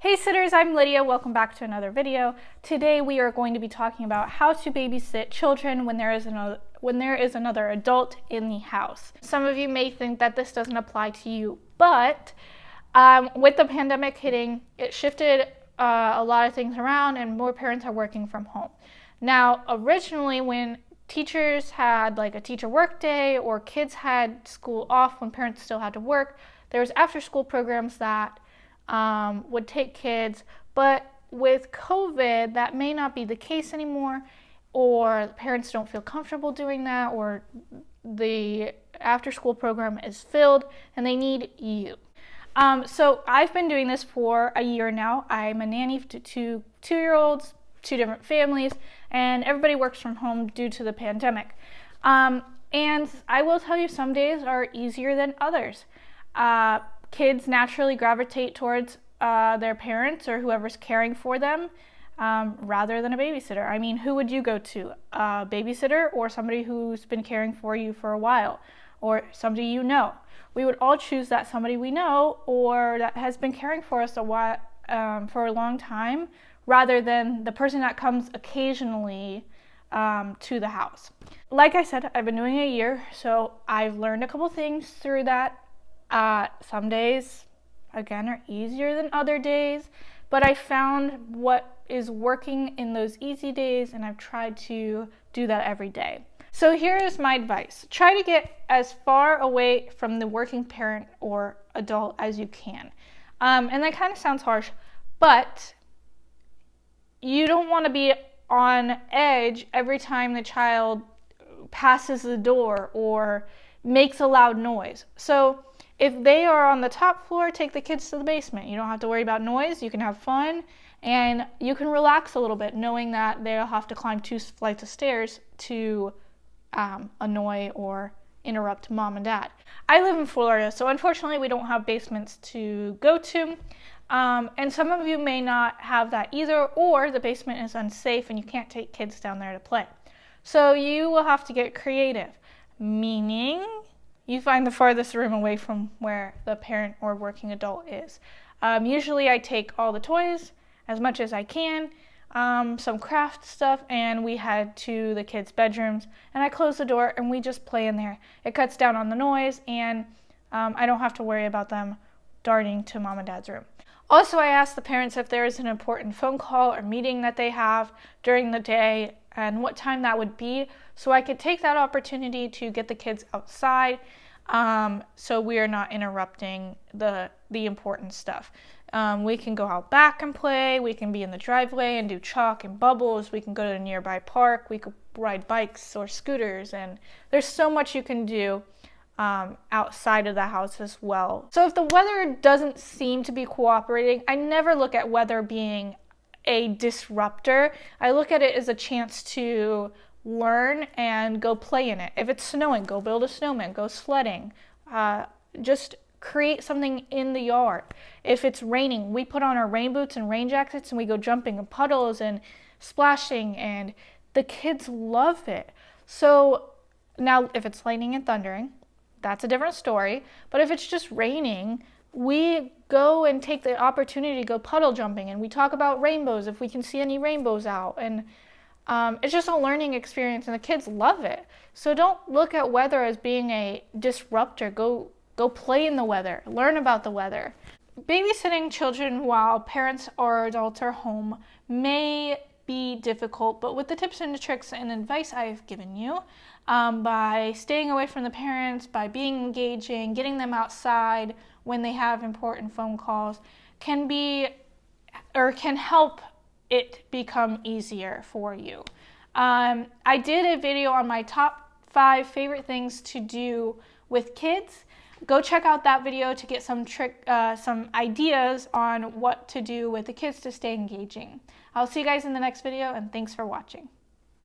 Hey sitters, I'm Lydia. Welcome back to another video. Today we are going to be talking about how to babysit children when there is another adult in the house. Some of you may think that this doesn't apply to you, but with the pandemic hitting, it shifted a lot of things around and more parents are working from home. Now, originally when teachers had like a teacher work day or kids had school off when parents still had to work, there was after school programs that would take kids, but with COVID, that may not be the case anymore, or parents don't feel comfortable doing that, or the after school program is filled and they need you. So I've been doing this for a year now. I'm a nanny to two 2-year-olds, 2 different families, and everybody works from home due to the pandemic. And I will tell you, some days are easier than others. Kids naturally gravitate towards their parents or whoever's caring for them rather than a babysitter. I mean, who would you go to? A babysitter or somebody who's been caring for you for a while, or somebody you know? We would all choose that somebody we know or that has been caring for us for a long time, rather than the person that comes occasionally to the house. Like I said, I've been doing it a year, so I've learned a couple things through that. Some days, again, are easier than other days, but I found what is working in those easy days, and I've tried to do that every day. So here is my advice. Try to get as far away from the working parent or adult as you can. And that kind of sounds harsh, but you don't want to be on edge every time the child passes the door or makes a loud noise. So if they are on the top floor, take the kids to the basement. You don't have to worry about noise. You can have fun and you can relax a little bit knowing that they'll have to climb 2 flights of stairs to annoy or interrupt mom and dad. I live in Florida, so unfortunately we don't have basements to go to. And some of you may not have that either, or the basement is unsafe and you can't take kids down there to play. So you will have to get creative, meaning you find the farthest room away from where the parent or working adult is. Usually I take all the toys, as much as I can, some craft stuff, and we head to the kids' bedrooms, and I close the door and we just play in there. It cuts down on the noise, and I don't have to worry about them darting to mom and dad's room. Also, I ask the parents if there is an important phone call or meeting that they have during the day and what time that would be, so I could take that opportunity to get the kids outside, so we are not interrupting the important stuff. We can go out back and play, we can be in the driveway and do chalk and bubbles, we can go to a nearby park, we could ride bikes or scooters, and there's so much you can do outside of the house as well. So if the weather doesn't seem to be cooperating, I never look at weather being a disruptor. I look at it as a chance to learn and go play in it. If it's snowing, go build a snowman, go sledding, just create something in the yard. If it's raining, we put on our rain boots and rain jackets and we go jumping in puddles and splashing, and the kids love it. So now if it's lightning and thundering, that's a different story. But if it's just raining, we go and take the opportunity to go puddle jumping, and we talk about rainbows if we can see any rainbows out. And it's just a learning experience, and the kids love it. So don't look at weather as being a disruptor. Go play in the weather. Learn about the weather. Babysitting children while parents or adults are home may be difficult, but with the tips and the tricks and advice I've given you, by staying away from the parents, by being engaging, getting them outside when they have important phone calls, can help it become easier for you. I did a video on my top 5 favorite things to do with kids. Go check out that video to get some ideas on what to do with the kids to stay engaging. I'll see you guys in the next video, and thanks for watching.